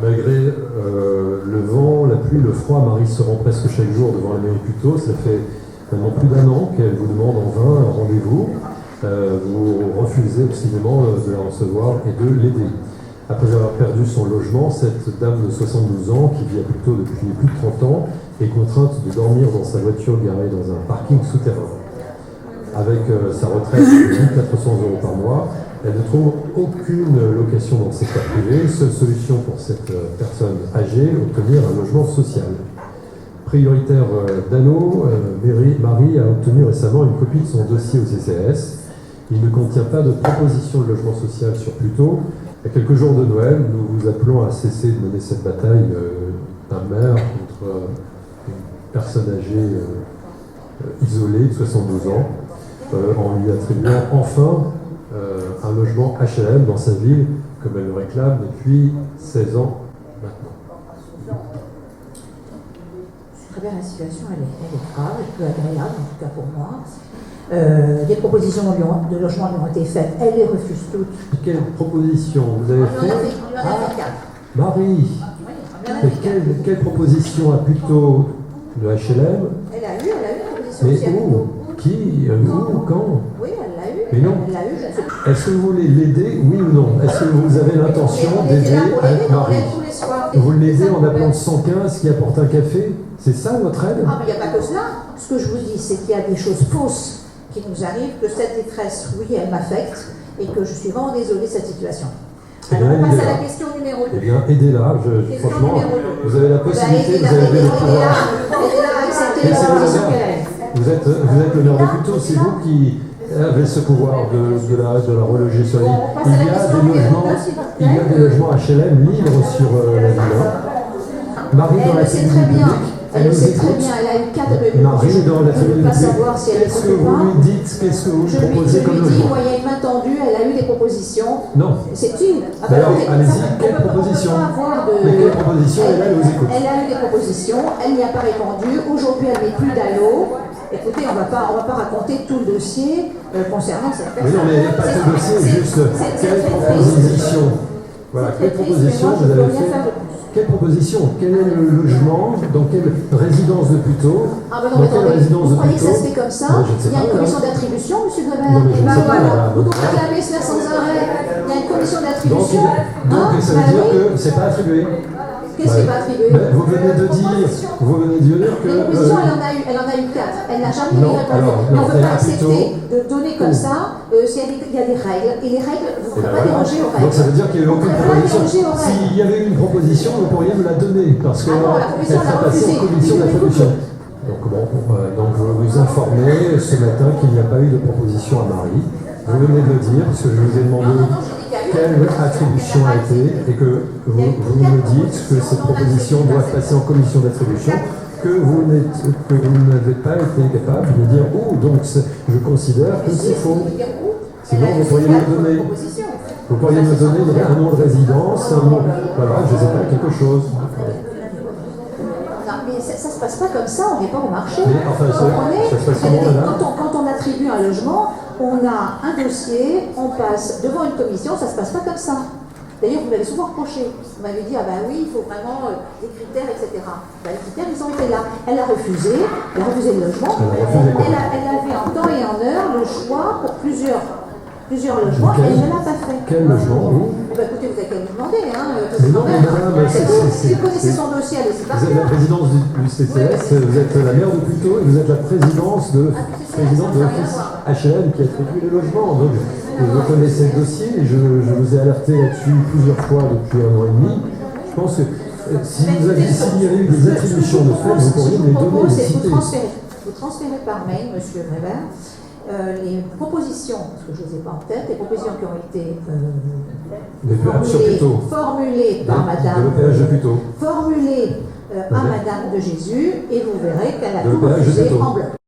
Malgré le vent, la pluie, le froid, Marie se rend presque chaque jour devant la mairie Puteaux. Ça fait maintenant plus d'un an qu'elle vous demande en vain un rendez-vous. Vous refusez obstinément de la recevoir et de l'aider. Après avoir perdu son logement, cette dame de 72 ans, qui vit à Puteaux depuis plus de 30 ans, est contrainte de dormir dans sa voiture garée dans un parking souterrain. Avec sa retraite de 1 400 € par mois, elle ne trouve aucune location dans le secteur privé. Seule solution pour cette personne âgée, obtenir un logement social. Prioritaire d'Anneau, Marie a obtenu récemment une copie de son dossier au CCAS. Il ne contient pas de proposition de logement social sur Puteaux. À quelques jours de Noël, nous vous appelons à cesser de mener cette bataille d'un maire contre une personne âgée isolée de 72 ans, en lui attribuant enfin un logement HLM dans sa ville, comme elle le réclame depuis 16 ans maintenant. Très bien, la situation elle est grave, elle est peu agréable, en tout cas pour moi. Des propositions de logement lui ont été faites, elle les refuse toutes. Quelle proposition vous avez fait? On lui en a fait 4. Marie, quelle proposition à Puteaux de HLM? Elle a eu une proposition Mais aussi à où? Qui? Où? Quand? Oui, elle l'a eu. Mais non. Elle l'a eu, je ne sais pas. Est-ce que vous voulez l'aider, oui ou non? Est-ce que vous avez l'intention d'aider avec Marie? Tous les soirs. Vous l'aidez en appelant 115 qui apporte un café? C'est ça votre aide? Ah, mais il n'y a pas que cela. Ce que je vous dis, c'est qu'il y a des choses fausses qui nous arrivent, que cette détresse, oui, elle m'affecte, et que je suis vraiment désolée de cette situation. Alors, on passe à la question numéro 2. Eh bien, aidez-la. Franchement, vous avez la possibilité, vous avez le pouvoir. Aidez-la à accepter les propositions qu'elle a. Vous êtes le maire de Puteaux, c'est vous qui avez ce pouvoir de la reloger sur l'île. Il y a des logements HLM libres sur la ville. Marie dans la tribune publique. Elle le sait très bien, elle a eu 4 de Marie dans la tribune publique. Savoir si elle qu'est-ce que vous lui dites? Qu'est-ce que vous lui proposez comme Je lui dis, logement? il y a une main tendue, elle a eu des propositions. Non. C'est une. Mais alors, allez-y, quelle proposition? Mais quelle proposition? Elle a, vous écoute. Elle a eu des propositions, elle n'y a pas répondu. Aujourd'hui, elle n'est plus d'allô. Écoutez, on ne va pas raconter tout le dossier concernant cette personne. Mais non, mais il n'y a pas de dossier, juste quelle proposition? Voilà, quelle proposition vous avez fait? Quelle proposition? Quel est le logement? Dans quelle résidence de Puteaux? Ah ben non, mais attendez, vous croyez que ça se fait comme ça? Il y a une commission d'attribution, monsieur Grebert. Vous nous réclamez cela sans arrêt. Il y a une commission d'attribution. Donc ça veut dire que c'est pas attribué. Qu'est-ce qui n'est pas attribué? Vous venez de dire que... Les propositions, elle en a eu 4. Elle n'a jamais répondu. Mais on ne peut pas accepter de donner comme ça s'il y a des règles. Et les règles, vous ne pouvez pas déroger aux règles. Donc ça veut dire qu'il n'y avait aucune proposition. S'il y avait eu une proposition, vous pourriez me la donner. Parce que elle sera passée en commission d'attribution. Donc je veux vous informer ce matin qu'il n'y a pas eu de proposition à Marie. Vous venez de le dire, parce que je vous ai demandé quelle attribution a été, et que vous me dites que cette proposition doit passer en commission d'attribution, que vous n'avez pas été capable de dire où. Donc je considère que c'est faux. Sinon, vous pourriez me donner. Vous pourriez me donner un nom de résidence, un nom, voilà, je ne sais pas, quelque chose. Non, mais ça ne se passe pas comme ça, on n'est pas au marché. Mais enfin, ça se passe comment, madame? Quand on attribue un logement, on a un dossier, on passe devant une commission, ça ne se passe pas comme ça. D'ailleurs, vous m'avez souvent reproché. Vous m'avez dit, ah ben oui, il faut vraiment des critères, etc. Ben, les critères, ils ont été là. Elle a refusé le logement. Elle avait en temps et en heure le choix pour plusieurs logements, et elle ne l'a pas fait. Quel logement? Ben, écoutez, vous avez qu'à me demander. Mais non, mais madame, si vous connaissez son dossier, allez-y par vous êtes la présidence du CCS, vous êtes la maire de Puteaux, et vous êtes la présidente de l'office HLM qui attribue les logements. Donc, vous connaissez le dossier, et je vous ai alerté là-dessus plusieurs fois depuis 1 an et demi. Je pense que s'il y avait eu des attributions de fait, vous pourriez me les donner, les citer. Vous transférez par mail, monsieur Grebert, les propositions, parce que je ne les ai pas en tête, les propositions qui ont été formulées par madame, formulées à madame de Jésus, et vous verrez qu'elle a tout refusé en bloc.